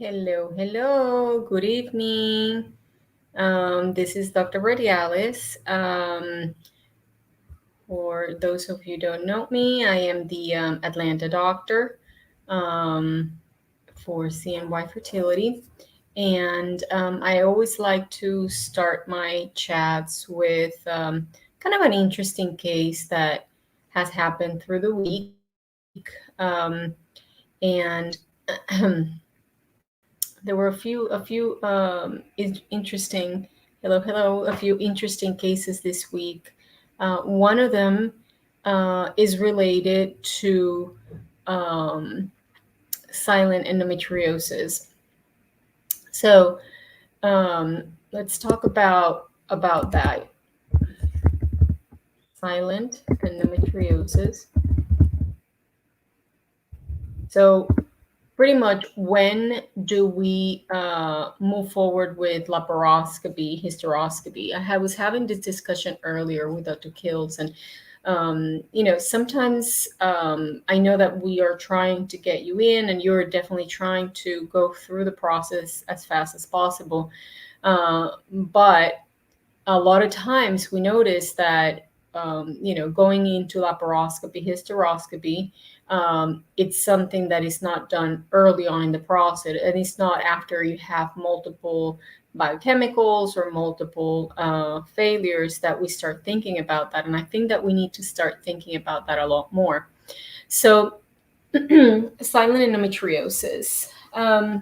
Hello. Good evening. This is Dr. Radialis. For those of you who don't know me, I am the Atlanta doctor for CNY Fertility. And I always like to start my chats with kind of an interesting case that has happened through the week. And there were interesting a few interesting cases this week. One of them is related to silent endometriosis. So let's talk about that. Silent endometriosis. So pretty much, when do we move forward with laparoscopy, hysteroscopy? I was having this discussion earlier with Dr. Kills, and sometimes I know that we are trying to get you in, and you're definitely trying to go through the process as fast as possible. But a lot of times we notice that going into laparoscopy, hysteroscopy, it's something that is not done early on in the process, and it's not after you have multiple biochemicals or multiple failures that we start thinking about that. And I think that we need to start thinking about that a lot more. So silent endometriosis. A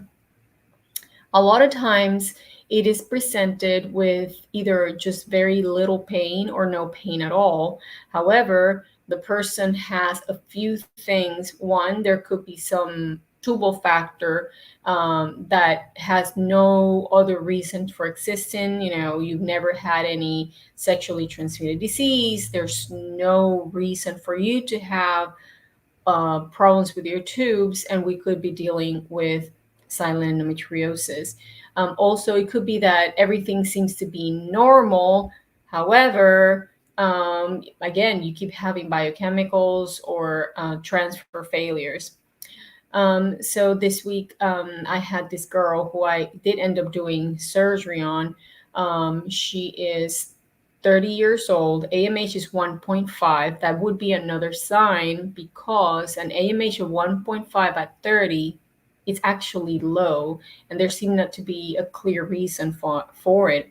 lot of times it is presented with either just very little pain or no pain at all. However, the person has a few things. One, there could be some tubal factor that has no other reason for existing. You've never had any sexually transmitted disease. There's no reason for you to have problems with your tubes, and we could be dealing with silent endometriosis. Also, it could be that everything seems to be normal. However, again, you keep having biochemicals or transfer failures. So this week, I had this girl who I did end up doing surgery on. She is 30 years old. AMH is 1.5. That would be another sign, because an AMH of 1.5 at 30 is actually low, and there seemed not to be a clear reason for it.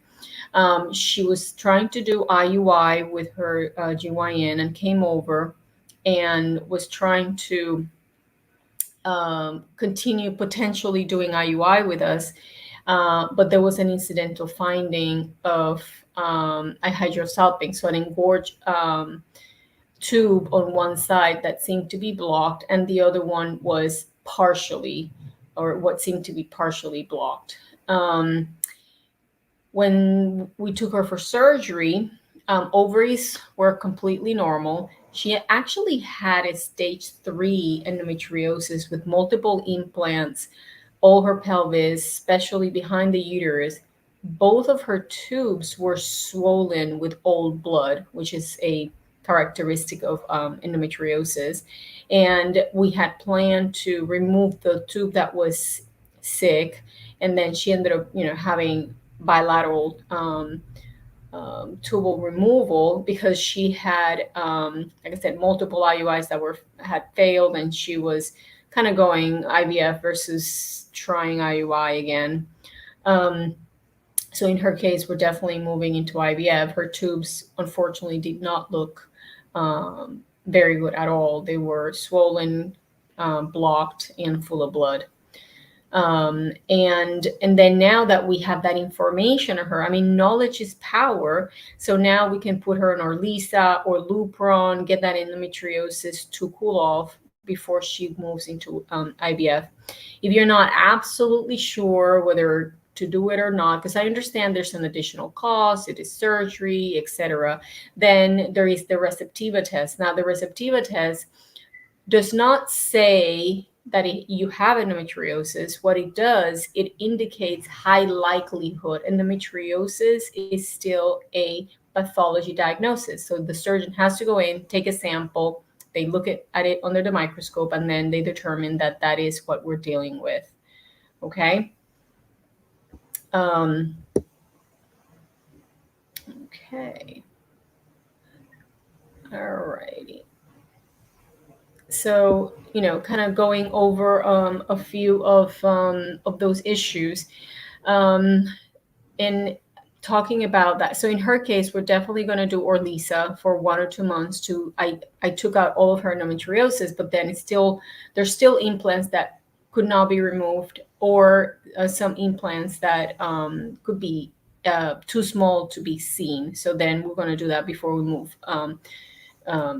She was trying to do IUI with her GYN and came over and was trying to continue potentially doing IUI with us. But there was an incidental finding of a hydrosalpinx, so an engorged tube on one side that seemed to be blocked, and the other one was partially, or what seemed to be partially blocked. When we took her for surgery, ovaries were completely normal. She actually had a stage 3 endometriosis with multiple implants, all her pelvis, especially behind the uterus. Both of her tubes were swollen with old blood, which is a characteristic of endometriosis. And we had planned to remove the tube that was sick, and then she ended up, having bilateral tubal removal, because she had, like I said, multiple IUIs that had failed, and she was kind of going IVF versus trying IUI again. So in her case, we're definitely moving into IVF. Her tubes, unfortunately, did not look very good at all. They were swollen, blocked, and full of blood. And then now that we have that information of her, knowledge is power. So now we can put her on Orlisa or Lupron, get that endometriosis to cool off before she moves into IVF. If you're not absolutely sure whether to do it or not, because I understand there's an additional cost, it is surgery, etc., then there is the Receptiva test. Now, the Receptiva test does not say that you have endometriosis. What it does, it indicates high likelihood. Endometriosis is still a pathology diagnosis. So the surgeon has to go in, take a sample, they look at it under the microscope, and then they determine that that is what we're dealing with. Okay. Okay. Alrighty. So, kind of going over a few of those issues. Um, in talking about that, so in her case, we're definitely going to do Orlisa for 1 or 2 months. I took out all of her endometriosis, but then there's still implants that could not be removed, or some implants that could be too small to be seen. So then we're going to do that before we move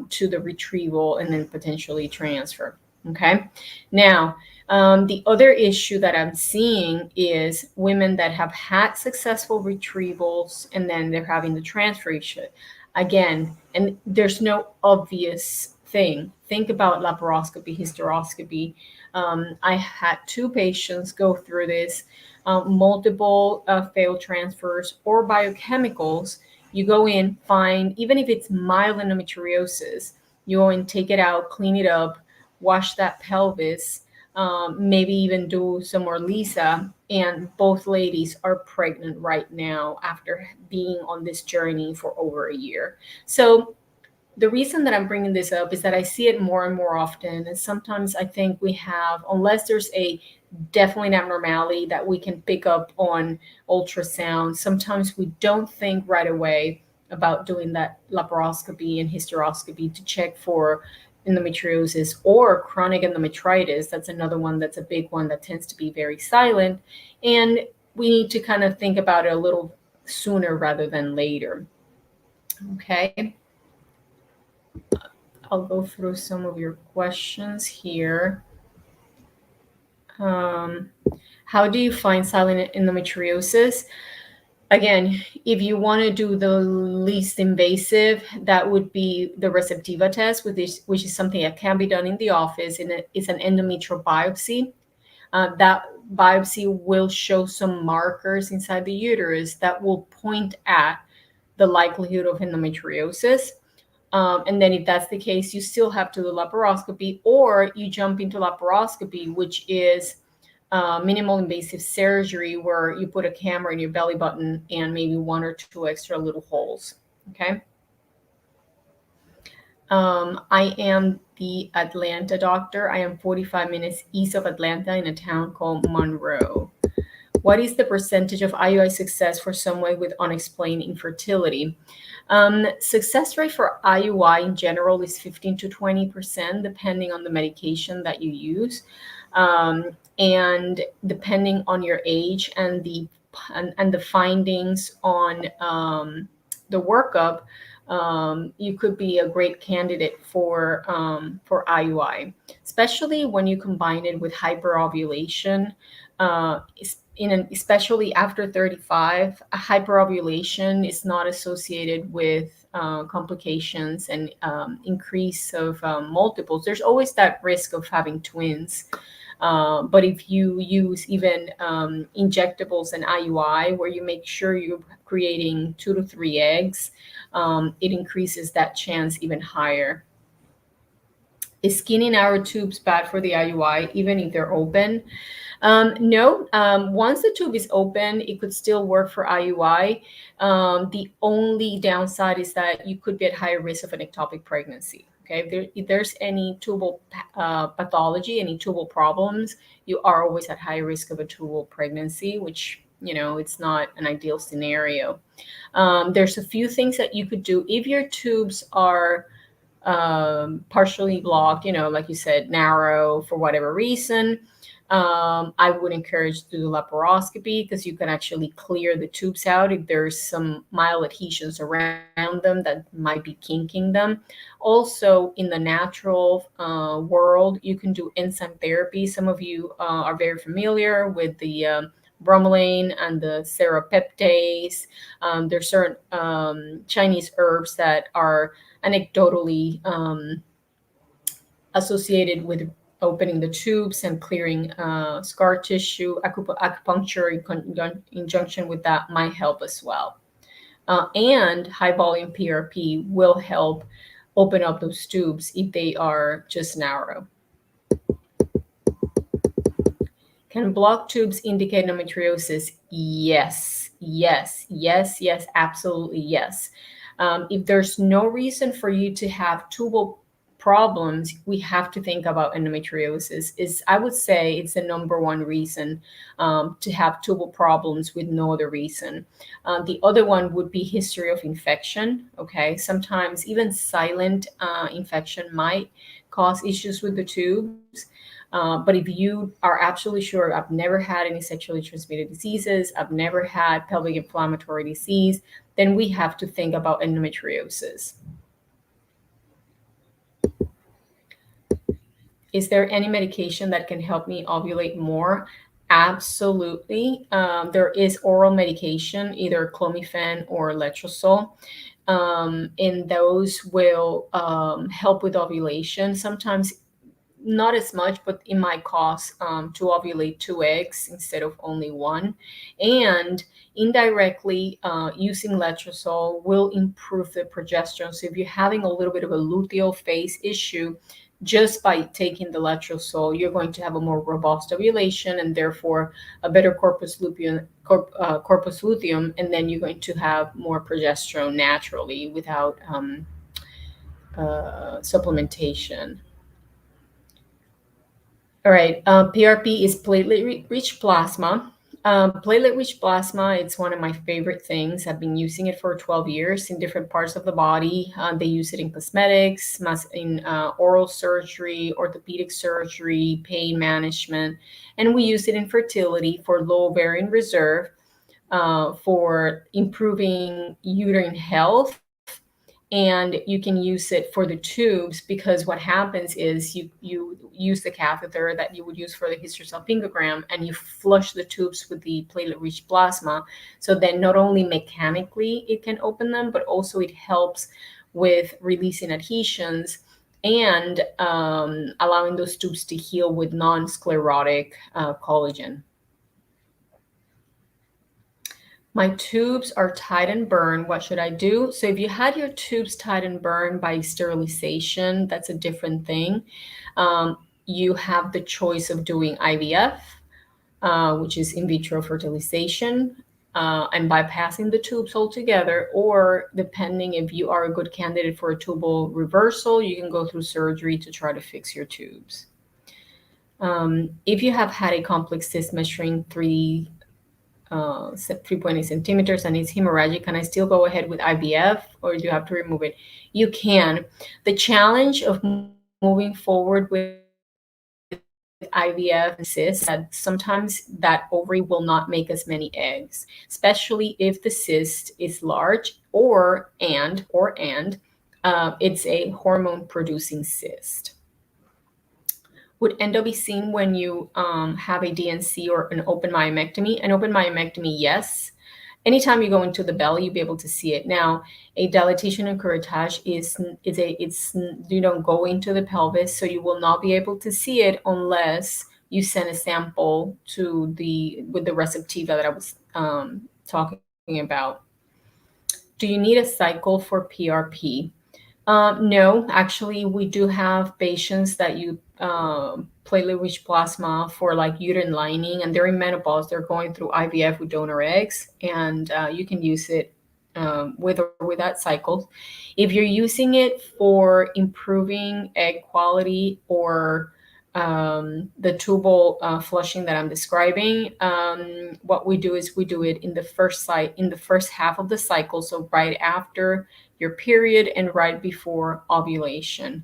to the retrieval and then potentially transfer. Okay. Now, the other issue that I'm seeing is women that have had successful retrievals and then they're having the transfer issue again, and there's no obvious thing. Think about laparoscopy, hysteroscopy. I had 2 patients go through this, multiple failed transfers or biochemicals. You go in, find, even if it's mild endometriosis, you go and take it out, clean it up, wash that pelvis, maybe even do some more Lisa. And both ladies are pregnant right now after being on this journey for over a year. So the reason that I'm bringing this up is that I see it more and more often. And sometimes I think we have, unless there's a definitely an abnormality that we can pick up on ultrasound, sometimes we don't think right away about doing that laparoscopy and hysteroscopy to check for endometriosis or chronic endometritis. That's another one that's a big one that tends to be very silent. And we need to kind of think about it a little sooner rather than later. Okay. I'll go through some of your questions here. How do you find silent endometriosis? Again, if you want to do the least invasive, that would be the Receptiva test, which is something that can be done in the office, and it's an endometrial biopsy. That biopsy will show some markers inside the uterus that will point at the likelihood of endometriosis. And then if that's the case, you still have to do laparoscopy, or you jump into laparoscopy, which is minimal invasive surgery where you put a camera in your belly button and maybe 1 or 2 extra little holes. Okay. I am the Atlanta doctor. I am 45 minutes east of Atlanta in a town called Monroe. What is the percentage of IUI success for someone with unexplained infertility? Success rate for IUI in general is 15 to 20%, depending on the medication that you use, and depending on your age and the findings on the workup. You could be a great candidate for IUI, especially when you combine it with hyperovulation. Especially after 35, hyperovulation is not associated with complications and increase of multiples. There's always that risk of having twins. But if you use even injectables and IUI, where you make sure you're creating 2 to 3 eggs, it increases that chance even higher. Is skin in our tubes bad for the IUI, even if they're open? No. Once the tube is open, it could still work for IUI. The only downside is that you could be at higher risk of an ectopic pregnancy. Okay, if there's any tubal pathology, any tubal problems, you are always at high risk of a tubal pregnancy, which, it's not an ideal scenario. There's a few things that you could do if your tubes are partially blocked, like you said, narrow for whatever reason. I would encourage to do laparoscopy, because you can actually clear the tubes out if there's some mild adhesions around them that might be kinking them. Also, in the natural world, you can do enzyme therapy. Some of you are very familiar with the bromelain and the serapeptase. There's certain Chinese herbs that are anecdotally associated with opening the tubes and clearing scar tissue. Acupuncture in conjunction with that might help as well. And high volume PRP will help open up those tubes if they are just narrow. Can blocked tubes indicate endometriosis? Yes, yes, yes, yes, absolutely yes. If there's no reason for you to have tubal problems, we have to think about endometriosis. Is I would say it's the number one reason to have tubal problems with no other reason. The other one would be history of infection. Okay, sometimes even silent infection might cause issues with the tubes. But if you are absolutely sure, I've never had any sexually transmitted diseases, I've never had pelvic inflammatory disease, then we have to think about endometriosis. Is there any medication that can help me ovulate more? Absolutely. There is oral medication, either clomiphene or letrozole. And those will help with ovulation. Sometimes not as much, but it might cause to ovulate two eggs instead of only one. And indirectly, using letrozole will improve the progesterone. So if you're having a little bit of a luteal phase issue, just by taking the letrozole, you're going to have a more robust ovulation and therefore a better corpus luteum, and then you're going to have more progesterone naturally without supplementation. All right. PRP is platelet-rich plasma. Platelet-rich plasma, it's one of my favorite things. I've been using it for 12 years in different parts of the body. They use it in cosmetics, in oral surgery, orthopedic surgery, pain management, and we use it in fertility for low ovarian reserve, for improving uterine health, and you can use it for the tubes, because what happens is you use the catheter that you would use for the hysterosalpingogram, and you flush the tubes with the platelet-rich plasma. So then not only mechanically it can open them, but also it helps with releasing adhesions and allowing those tubes to heal with non-sclerotic collagen. My tubes are tied and burned. What should I do? So if you had your tubes tied and burned by sterilization, that's a different thing. You have the choice of doing IVF, which is in vitro fertilization, and bypassing the tubes altogether, or depending if you are a good candidate for a tubal reversal, you can go through surgery to try to fix your tubes. If you have had a complex cyst measuring 3.8 centimeters and it's hemorrhagic, can I still go ahead with IVF, or do you have to remove it? You can. The challenge of moving forward with IVF and cysts, that sometimes that ovary will not make as many eggs, especially if the cyst is large, or it's a hormone producing cyst. Would endo be seen when you have a DNC or an open myomectomy? An open myomectomy, yes. Anytime you go into the belly, you'll be able to see it. Now, a dilatation and curettage it's you don't go into the pelvis, so you will not be able to see it unless you send a sample to with the receptiva that I was talking about. Do you need a cycle for PRP? No, actually, we do have patients that use platelet-rich plasma for like uterine lining, and they're in menopause. They're going through IVF with donor eggs, and you can use it with or without cycles. If you're using it for improving egg quality or the tubal flushing that I'm describing, what we do is we do it in the first half of the cycle, so right after your period and right before ovulation.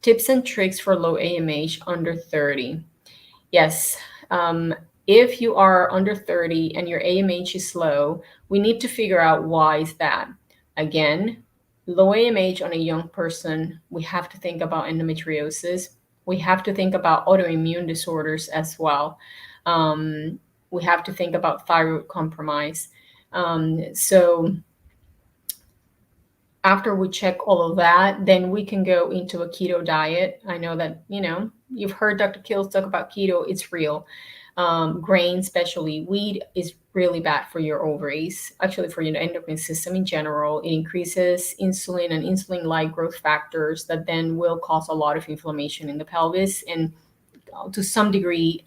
Tips and tricks for low AMH under 30. Yes, if you are under 30 and your AMH is low, we need to figure out why is that. Again, low AMH on a young person, we have to think about endometriosis. We have to think about autoimmune disorders as well. We have to think about thyroid compromise. So after we check all of that, then we can go into a keto diet. I know that, you've heard Dr. Kills talk about keto. It's real. Grain, especially wheat, is really bad for your ovaries, actually for your endocrine system in general. It increases insulin and insulin-like growth factors that then will cause a lot of inflammation in the pelvis and to some degree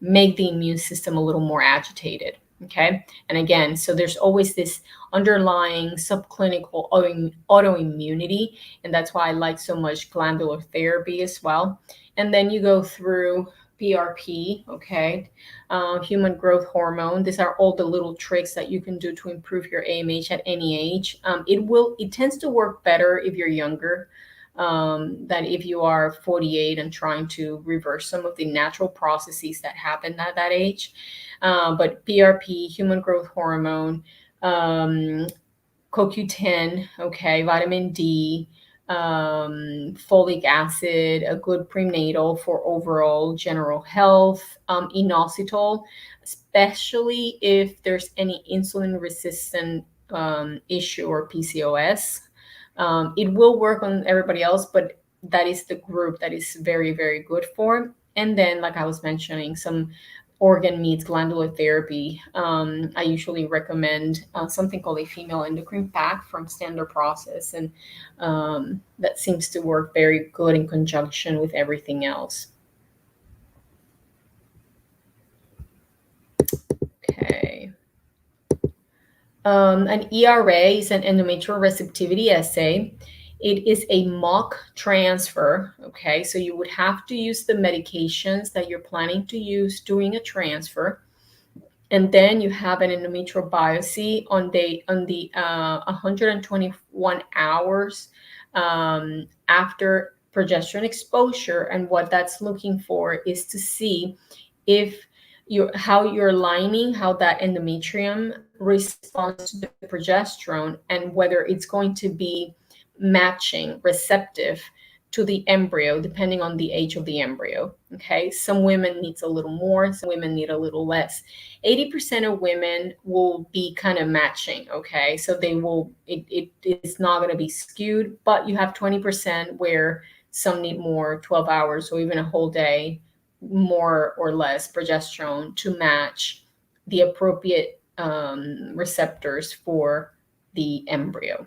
make the immune system a little more agitated. Okay. And again, so there's always this underlying subclinical autoimmunity. And that's why I like so much glandular therapy as well. And then you go through PRP, okay, human growth hormone. These are all the little tricks that you can do to improve your AMH at any age. It tends to work better if you're younger than if you are 48 and trying to reverse some of the natural processes that happen at that age. But PRP, human growth hormone, CoQ10, okay, vitamin D, folic acid, a good prenatal for overall general health, inositol, especially if there's any insulin resistant issue or PCOS. It will work on everybody else, but that is the group that is very, very good for. And then, like I was mentioning, some organ meets glandular therapy. I usually recommend something called a female endocrine pack from Standard Process, and that seems to work very good in conjunction with everything else. Okay. An ERA is an endometrial receptivity assay. It is a mock transfer, okay? So you would have to use the medications that you're planning to use during a transfer. And then you have an endometrial biopsy on the 121 hours after progesterone exposure. And what that's looking for is to see if how your lining, how that endometrium responds to the progesterone, and whether it's going to be matching, receptive to the embryo, depending on the age of the embryo. Okay, some women needs a little more, some women need a little less. 80% of women will be kind of matching. Okay, so they will, it is not going to be skewed, but you have 20% where some need more, 12 hours or even a whole day, more or less progesterone to match the appropriate receptors for the embryo.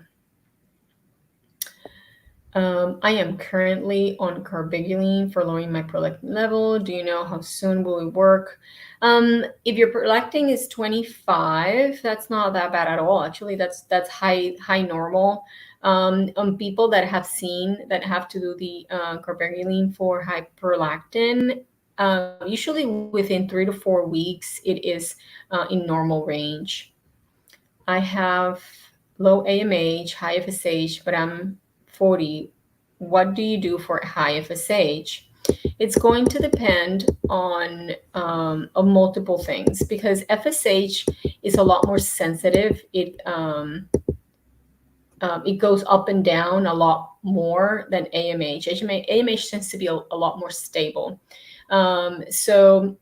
I am currently on carbidoline for lowering my prolactin level. Do you know how soon will it work? If your prolactin is 25, that's not that bad at all. Actually, that's high normal. On people that have to do the carbidoline for high prolactin, usually within 3 to 4 weeks, it is in normal range. I have low AMH, high FSH, but I'm 40. What do you do for high FSH? It's going to depend on multiple things, because FSH is a lot more sensitive. It goes up and down a lot more than AMH. AMH tends to be a lot more stable. So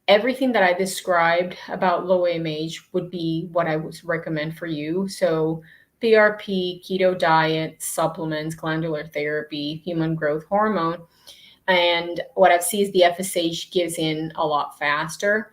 everything that I described about low AMH would be what I would recommend for you. So PRP, keto diet, supplements, glandular therapy, human growth hormone. And what I've seen is the FSH gives in a lot faster.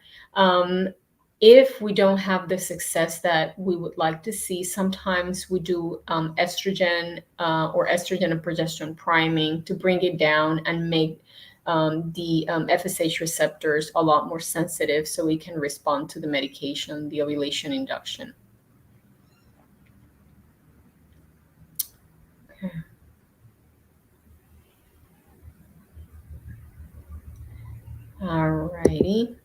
If we don't have the success that we would like to see, sometimes we do estrogen or estrogen and progesterone priming to bring it down and make the FSH receptors a lot more sensitive, so we can respond to the medication, the ovulation induction. Okay. Alrighty.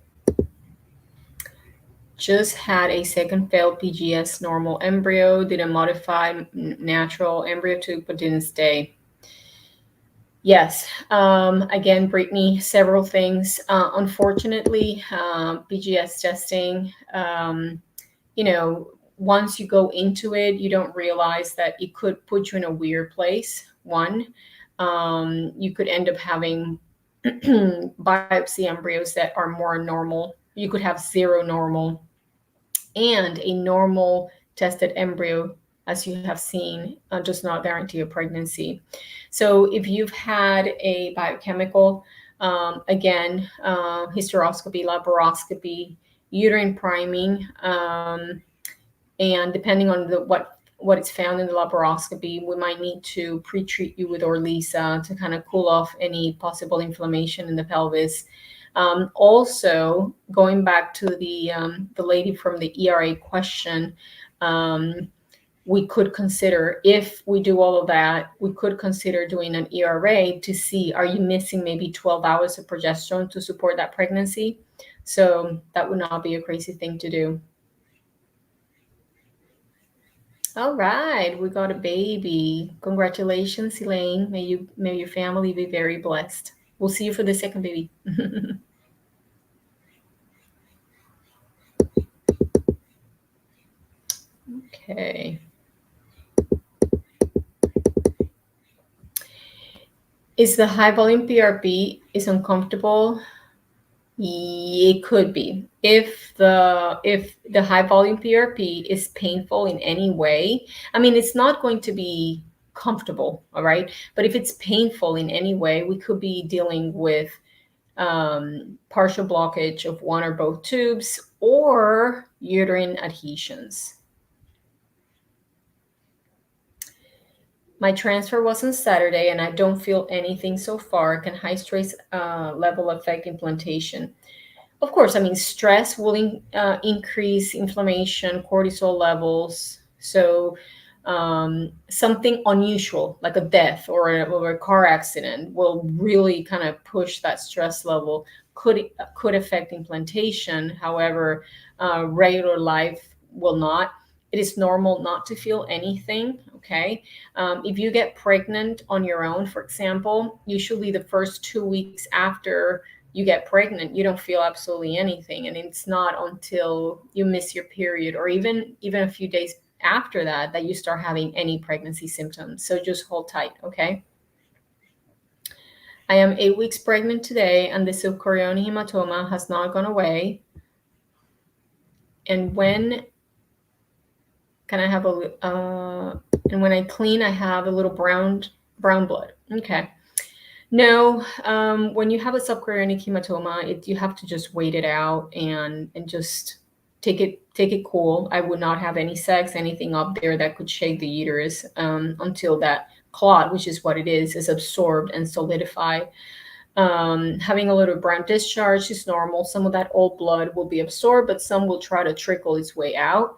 Just had a second failed PGS normal embryo, did a modified natural embryo tube, but didn't stay. Yes. Again, Brittany, several things. Unfortunately, PGS testing, once you go into it, you don't realize that it could put you in a weird place. One, you could end up having biopsy embryos that are more normal. You could have zero normal and a normal tested embryo, as you have seen, does not guarantee a pregnancy. So if you've had a biochemical, again, hysteroscopy, laparoscopy, uterine priming, and depending on what is found in the laparoscopy, we might need to pre-treat you with Orlisa to kind of cool off any possible inflammation in the pelvis. Also, going back to the lady from the ERA question, um, we could consider, if we do all of that, we could consider doing an ERA to see, are you missing maybe 12 hours of progesterone to support that pregnancy? So that would not be a crazy thing to do. All right, we got a baby. Congratulations, Elaine. May your family be very blessed. We'll see you for the second baby. Okay. Is the high volume PRP is uncomfortable? It could be. If the high volume PRP is painful in any way, I mean, it's not going to be comfortable, all right? But if it's painful in any way, we could be dealing with partial blockage of one or both tubes or uterine adhesions. My transfer was on Saturday and I don't feel anything so far. Can high stress level affect implantation? Of course, I mean, stress will increase inflammation, cortisol levels. So, something unusual like a death or a car accident will really kind of push that stress level. Could affect implantation. However, regular life will not. It is normal not to feel anything. Okay, if you get pregnant on your own, for example, usually the first 2 weeks after you get pregnant, you don't feel absolutely anything, and it's not until you miss your period or even a few days after that that you start having any pregnancy symptoms. So just hold tight. Okay, I am 8 weeks pregnant today and the subchorionic hematoma has not gone away. And when can I have and when I clean, I have a little brown blood. Okay. No, when you have a subchorionic hematoma, you have to just wait it out and just take it cool. I would not have any sex, anything up there that could shake the uterus until that clot, which is what it is absorbed and solidified. Having a little brown discharge is normal. Some of that old blood will be absorbed, but some will try to trickle its way out.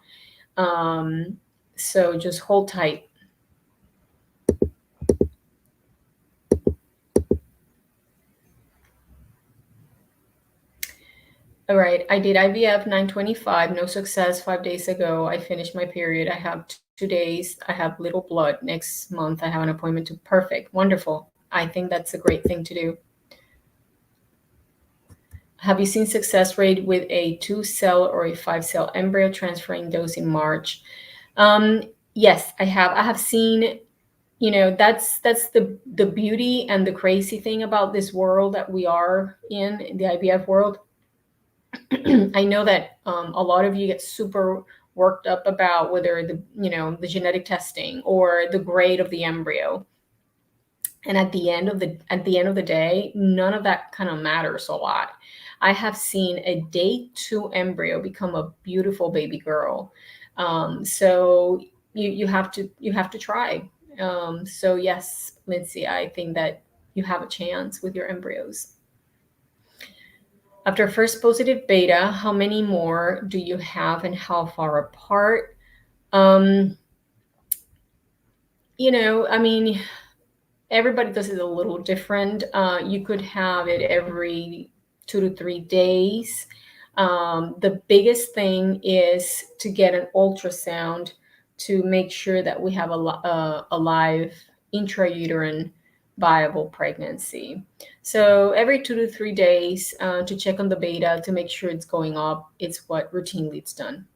So just hold tight. All right, I did IVF 925, no success 5 days ago. I finished my period. I have 2 days. I have little blood. Next month, I have an appointment to perfect. Wonderful. I think that's a great thing to do. Have you seen success rate with a 2-cell or a 5-cell embryo transferring those in March? Yes, I have. I have seen, that's the beauty and the crazy thing about this world that we are in the IVF world. I know that a lot of you get super worked up about whether the genetic testing or the grade of the embryo. And at the end of the day, none of that kind of matters a lot. I have seen a day 2 embryo become a beautiful baby girl. So you have to try. So yes, Lindsay, I think that you have a chance with your embryos. After first positive beta, how many more do you have and how far apart? I mean, everybody does it a little different. You could have it every 2 to 3 days. The biggest thing is to get an ultrasound to make sure that we have a live intrauterine viable pregnancy. So every 2 to 3 days to check on the beta to make sure it's going up. It's what routinely it's done.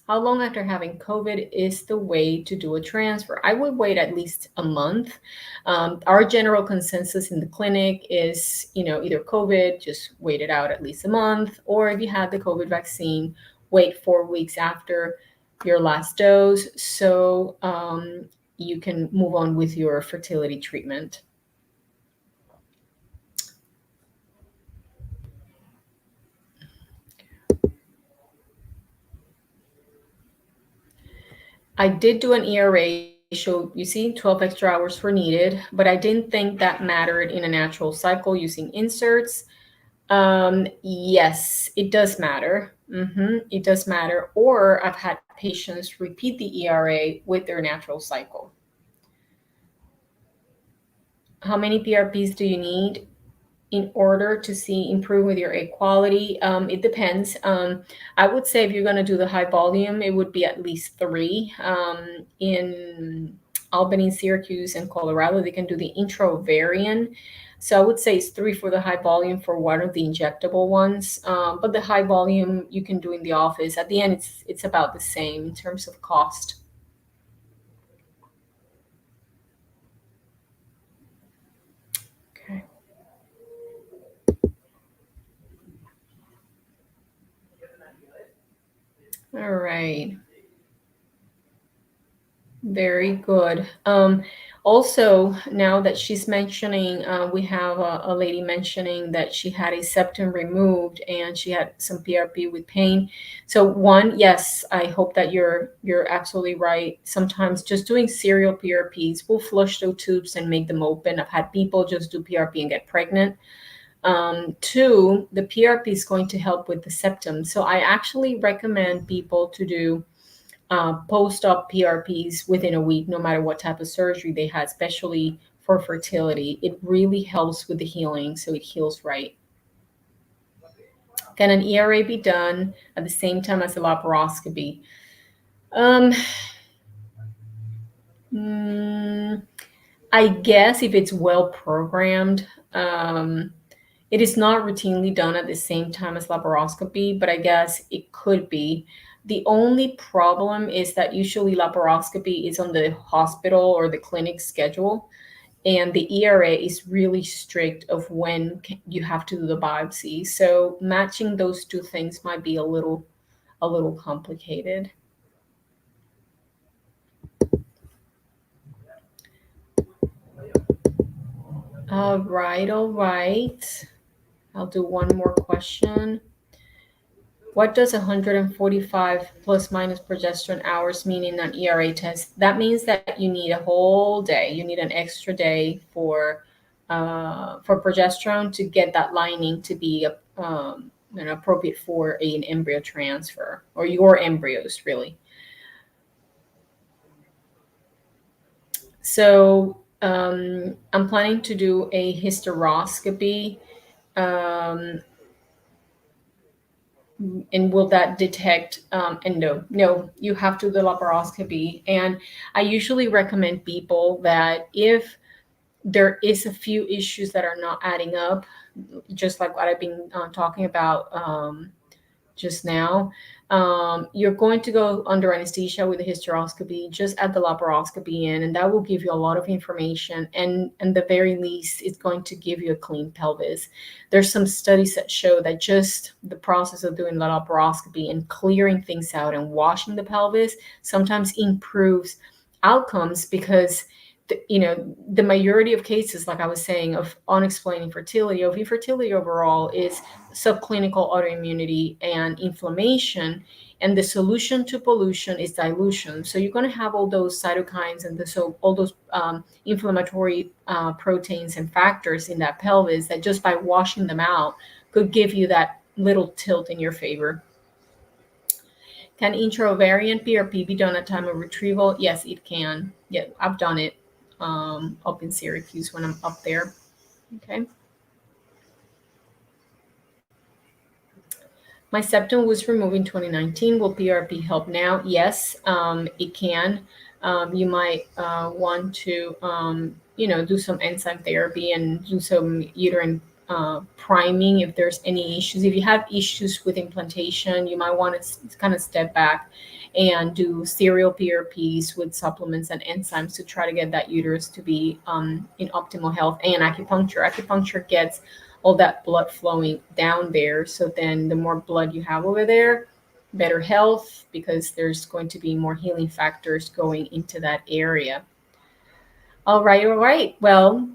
How long after having COVID is the way to do a transfer? I would wait at least a month. Our general consensus in the clinic is, either COVID, just wait it out at least a month, or if you had the COVID vaccine, wait 4 weeks after your last dose so you can move on with your fertility treatment. I did do an ERA showed, you see, 12 extra hours were needed, but I didn't think that mattered in a natural cycle using inserts. Yes, it does matter. It does matter. Or I've had patients repeat the ERA with their natural cycle. How many PRPs do you need in order to see improve with your egg quality? It depends. I would say if you're going to do the high volume, it would be at least three. In Albany, Syracuse, and Colorado, they can do the intravariant. So I would say it's three for the high volume for one of the injectable ones. But the high volume you can do in the office. At the end, it's about the same in terms of cost. Okay. All right. Very good. Also, now that she's mentioning, we have a lady mentioning that she had a septum removed and she had some PRP with pain. So one, yes, I hope that you're absolutely right. Sometimes just doing serial PRPs will flush those tubes and make them open. I've had people just do PRP and get pregnant. Two, the PRP is going to help with the septum. So I actually recommend people to do post-op PRPs within a week, no matter what type of surgery they had, especially for fertility. It really helps with the healing, so it heals right. Can an ERA be done at the same time as a laparoscopy? Um, mm, I guess if it's well programmed, it is not routinely done at the same time as laparoscopy, but I guess it could be. The only problem is that usually laparoscopy is on the hospital or the clinic schedule, and the ERA is really strict of when you have to do the biopsy. So matching those two things might be a little complicated. All right, all right. I'll do one more question. What does 145 plus minus progesterone hours mean in an ERA test? That means that you need a whole day. You need an extra day for progesterone to get that lining to be appropriate for an embryo transfer or your embryos, really. So I'm planning to do a hysteroscopy. Um, and will that detect endo? No, you have to do the laparoscopy. And I usually recommend people that if there is a few issues that are not adding up, just like what I've been talking about just now, you're going to go under anesthesia with a hysteroscopy, just add the laparoscopy in, and that will give you a lot of information. And the very least, it's going to give you a clean pelvis. There's some studies that show that just the process of doing the laparoscopy and clearing things out and washing the pelvis sometimes improves outcomes because the majority of cases, like I was saying, of unexplained infertility, of infertility overall, is subclinical autoimmunity and inflammation. And the solution to pollution is dilution. So you're going to have all those cytokines and all those inflammatory proteins and factors in that pelvis that just by washing them out could give you that little tilt in your favor. Can intraovarian PRP be done at time of retrieval? Yes, it can. Yeah, I've done it up in Syracuse when I'm up there. Okay. My septum was removed in 2019. Will PRP help now? Yes, it can. You might want to, do some enzyme therapy and do some uterine priming if there's any issues. If you have issues with implantation, you might want to kind of step back and do serial PRPs with supplements and enzymes to try to get that uterus to be in optimal health. And acupuncture. Acupuncture gets all that blood flowing down there. So then the more blood you have over there, better health, because there's going to be more healing factors going into that area. All right, all right. Well,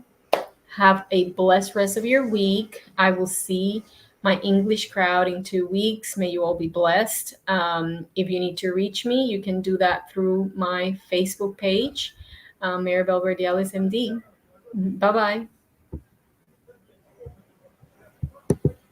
have a blessed rest of your week. I will see my English crowd in 2 weeks. May you all be blessed. If you need to reach me, you can do that through my Facebook page. Maribel Verdiales, MD. Bye bye.